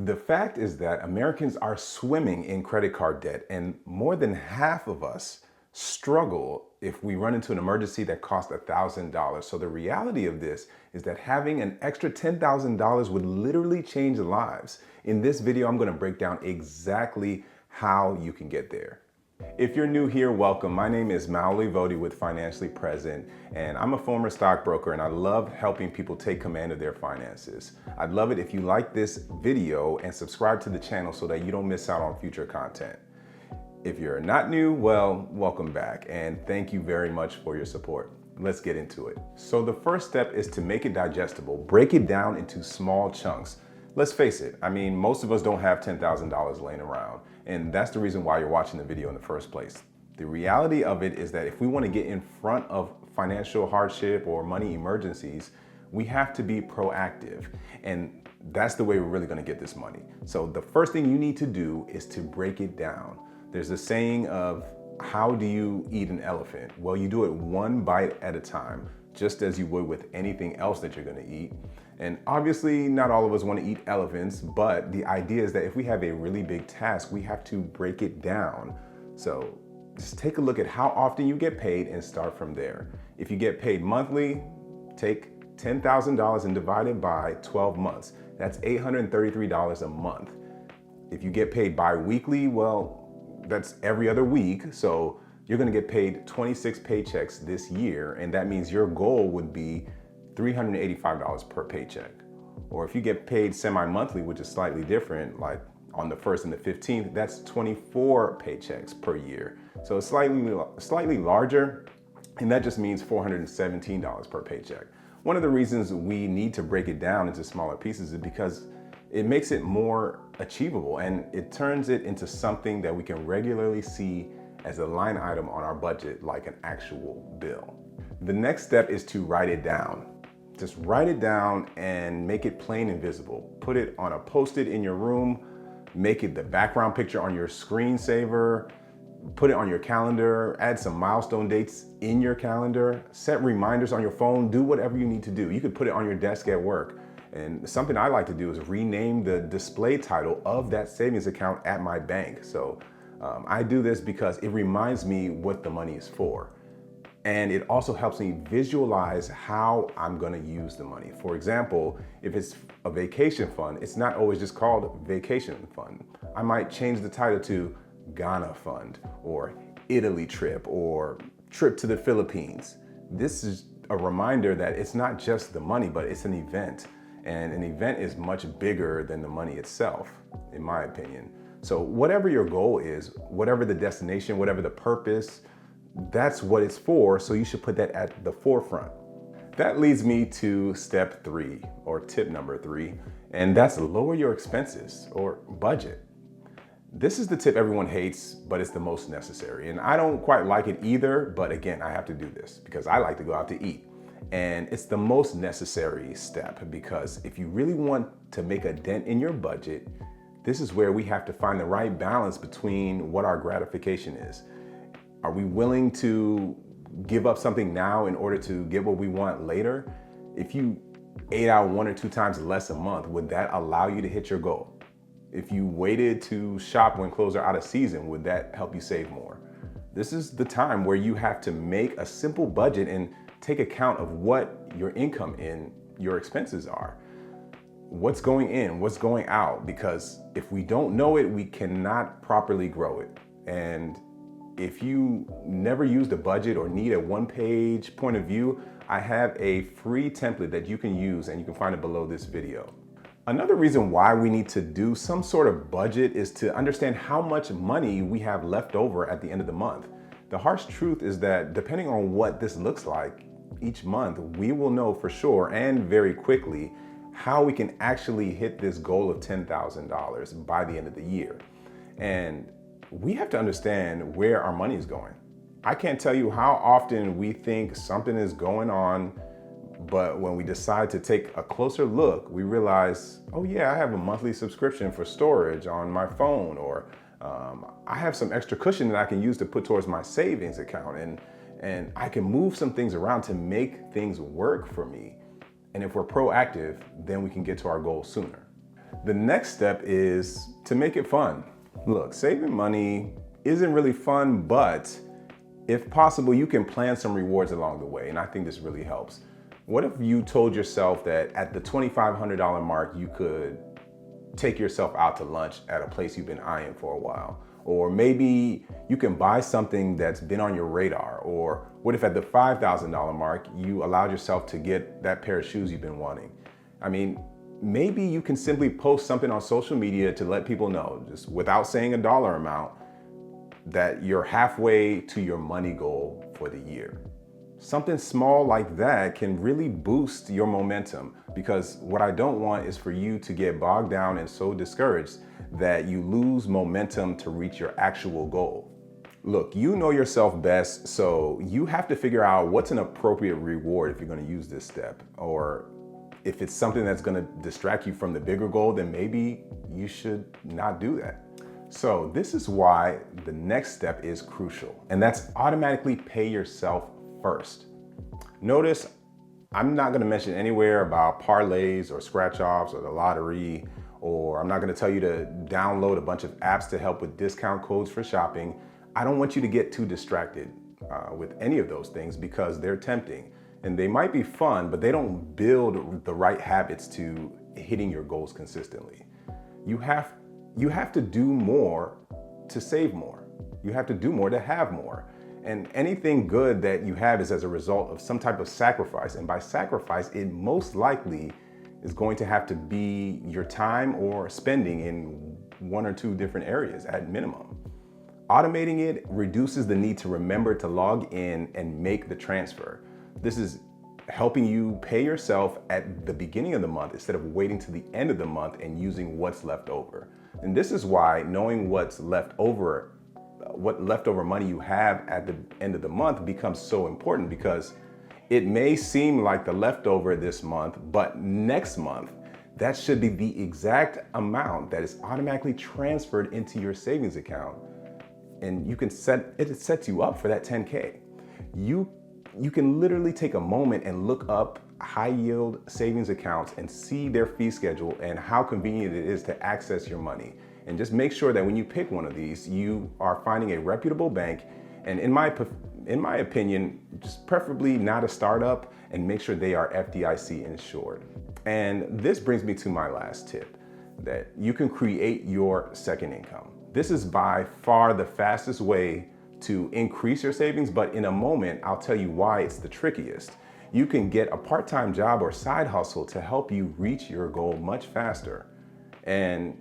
The fact is that Americans are swimming in credit card debt, and more than half of us struggle if we run into an emergency that costs $1,000. So the reality of this is that having an extra $10,000 would literally change lives. In this video, I'm going to break down exactly how you can get there. If you're new here, welcome. My name is Maoli Vodi with Financially Present, and I'm a former stockbroker, and I love helping people take command of their finances. I'd love it if you like this video and subscribe to the channel so that you don't miss out on future content. If you're not new, well, welcome back, and thank you very much for your support. Let's get into it. So the first step is to make it digestible. Break it down into small chunks. Let's face it, I mean, most of us don't have $10,000 laying around, and that's the reason why you're watching the video in the first place. The reality of it is that if we want to get in front of financial hardship or money emergencies, we have to be proactive, and that's the way we're really going to get this money. So the first thing you need to do is to break it down. There's a saying of, how do you eat an elephant? Well, you do it one bite at a time, just as you would with anything else that you're going to eat. And obviously, not all of us want to eat elephants, but the idea is that if we have a really big task, we have to break it down. So just take a look at how often you get paid and start from there. If you get paid monthly, take $10,000 and divide it by 12 months. That's $833 a month. If you get paid bi-weekly, well, that's every other week. So you're going to get paid 26 paychecks this year. And that means your goal would be $385 per paycheck. Or if you get paid semi-monthly, which is slightly different, like on the 1st and the 15th, that's 24 paychecks per year. So it's slightly larger, and that just means $417 per paycheck. One of the reasons we need to break it down into smaller pieces is because it makes it more achievable, and it turns it into something that we can regularly see as a line item on our budget, like an actual bill. The next step is to write it down. Just write it down and make it plain and visible. Put it on a Post-it in your room, make it the background picture on your screensaver, put it on your calendar, add some milestone dates in your calendar, set reminders on your phone, do whatever you need to do. You could put it on your desk at work. And something I like to do is rename the display title of that savings account at my bank. So I do this because it reminds me what the money is for. And it also helps me visualize how I'm going to use the money. For example, if it's a vacation fund, it's not always just called vacation fund. I might change the title to Ghana fund, or Italy trip, or trip to the Philippines. This is a reminder that it's not just the money, but it's an event. And an event is much bigger than the money itself, in my opinion. So whatever your goal is, whatever the destination, whatever the purpose, that's what it's for. So you should put that at the forefront. That leads me to step 3, or tip number 3, and that's lower your expenses or budget. This is the tip everyone hates, but it's the most necessary. And I don't quite like it either, but again, I have to do this because I like to go out to eat. And it's the most necessary step, because if you really want to make a dent in your budget, this is where we have to find the right balance between what our gratification is. Are we willing to give up something now in order to get what we want later? If you ate out 1 or 2 times less a month, would that allow you to hit your goal? If you waited to shop when clothes are out of season, would that help you save more? This is the time where you have to make a simple budget and take account of what your income and your expenses are. What's going in, what's going out, because if we don't know it, we cannot properly grow it. And if you never used a budget or need a one-page point of view, I have a free template that you can use, and you can find it below this video. Another reason why we need to do some sort of budget is to understand how much money we have left over at the end of the month. The harsh truth is that depending on what this looks like each month, we will know for sure and very quickly how we can actually hit this goal of $10,000 by the end of the year. And we have to understand where our money is going. I can't tell you how often we think something is going on, but when we decide to take a closer look, we realize, oh yeah, I have a monthly subscription for storage on my phone, or I have some extra cushion that I can use to put towards my savings account, and I can move some things around to make things work for me. And if we're proactive, then we can get to our goal sooner. The next step is to make it fun. Look, saving money isn't really fun, but if possible, you can plan some rewards along the way, and I think this really helps. What if you told yourself that at the $2,500 mark, you could take yourself out to lunch at a place you've been eyeing for a while? Or maybe you can buy something that's been on your radar. Or what if at the $5,000 mark, you allowed yourself to get that pair of shoes you've been wanting? I mean, maybe you can simply post something on social media to let people know, just without saying a dollar amount, that you're halfway to your money goal for the year. Something small like that can really boost your momentum, because what I don't want is for you to get bogged down and so discouraged that you lose momentum to reach your actual goal. Look, you know yourself best, so you have to figure out what's an appropriate reward if you're going to use this step. Or if it's something that's going to distract you from the bigger goal, then maybe you should not do that. So this is why the next step is crucial, and that's automatically pay yourself first. Notice I'm not going to mention anywhere about parlays or scratch offs or the lottery, or I'm not going to tell you to download a bunch of apps to help with discount codes for shopping. I don't want you to get too distracted with any of those things, because they're tempting and they might be fun, but they don't build the right habits to hitting your goals consistently. You have to do more to save more. You have to do more to have more. And anything good that you have is as a result of some type of sacrifice. And by sacrifice, it most likely is going to have to be your time or spending in one or two different areas at minimum. Automating it reduces the need to remember to log in and make the transfer. This is helping you pay yourself at the beginning of the month instead of waiting to the end of the month and using what's left over. And this is why knowing what leftover money you have at the end of the month becomes so important, because it may seem like the leftover this month, but next month, that should be the exact amount that is automatically transferred into your savings account. And it sets you up for that 10K. You can literally take a moment and look up high yield savings accounts and see their fee schedule and how convenient it is to access your money. And just make sure that when you pick one of these, you are finding a reputable bank. And in my opinion, just preferably not a startup, and make sure they are FDIC insured. And this brings me to my last tip, that you can create your second income. This is by far the fastest way to increase your savings, but in a moment, I'll tell you why it's the trickiest. You can get a part-time job or side hustle to help you reach your goal much faster. And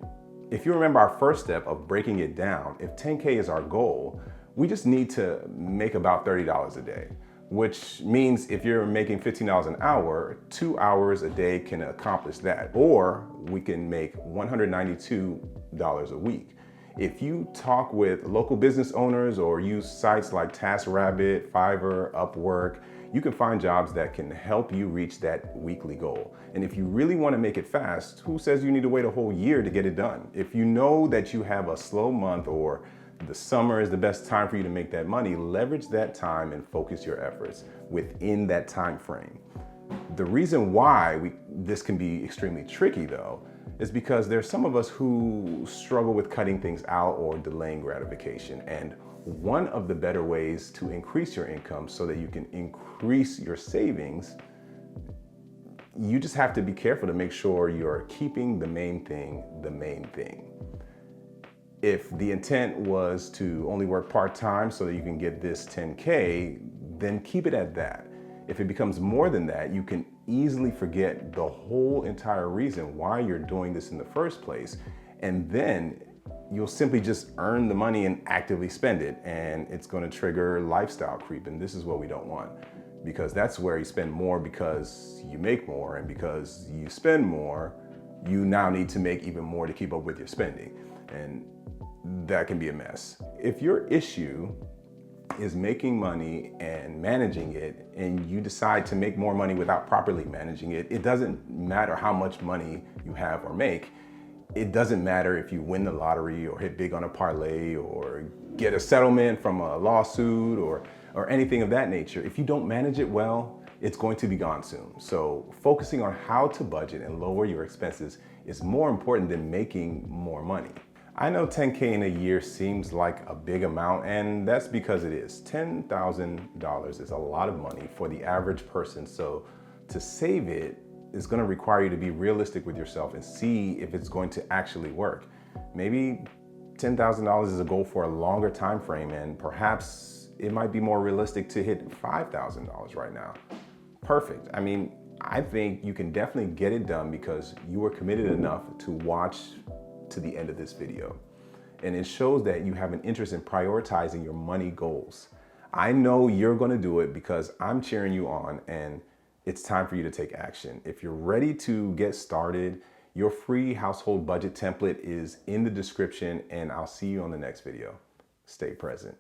if you remember our first step of breaking it down, if 10K is our goal, we just need to make about $30 a day, which means if you're making $15 an hour, 2 hours a day can accomplish that. Or we can make $192 a week. If you talk with local business owners or use sites like TaskRabbit, Fiverr, Upwork, you can find jobs that can help you reach that weekly goal. And if you really want to make it fast, who says you need to wait a whole year to get it done? If you know that you have a slow month or the summer is the best time for you to make that money, leverage that time and focus your efforts within that time frame. The reason why this can be extremely tricky, though, is because there's some of us who struggle with cutting things out or delaying gratification. And one of the better ways to increase your income so that you can increase your savings, you just have to be careful to make sure you're keeping the main thing the main thing. If the intent was to only work part-time so that you can get this 10K, then keep it at that. If it becomes more than that, you can easily forget the whole entire reason why you're doing this in the first place. And then you'll simply just earn the money and actively spend it. And it's going to trigger lifestyle creep. And this is what we don't want, because that's where you spend more because you make more. And because you spend more, you now need to make even more to keep up with your spending. And that can be a mess. If your issue is making money and managing it, and you decide to make more money without properly managing it, it doesn't matter how much money you have or make. It doesn't matter if you win the lottery or hit big on a parlay or get a settlement from a lawsuit or anything of that nature. If you don't manage it well, it's going to be gone soon. So focusing on how to budget and lower your expenses is more important than making more money. I know 10K in a year seems like a big amount, and that's because it is. $10,000 is a lot of money for the average person, so to save it is going to require you to be realistic with yourself and see if it's going to actually work. Maybe $10,000 is a goal for a longer time frame, and perhaps it might be more realistic to hit $5,000 right now. Perfect. I mean, I think you can definitely get it done because you were committed enough to watch to the end of this video. And it shows that you have an interest in prioritizing your money goals. I know you're going to do it because I'm cheering you on, and it's time for you to take action. If you're ready to get started, your free household budget template is in the description, and I'll see you on the next video. Stay present.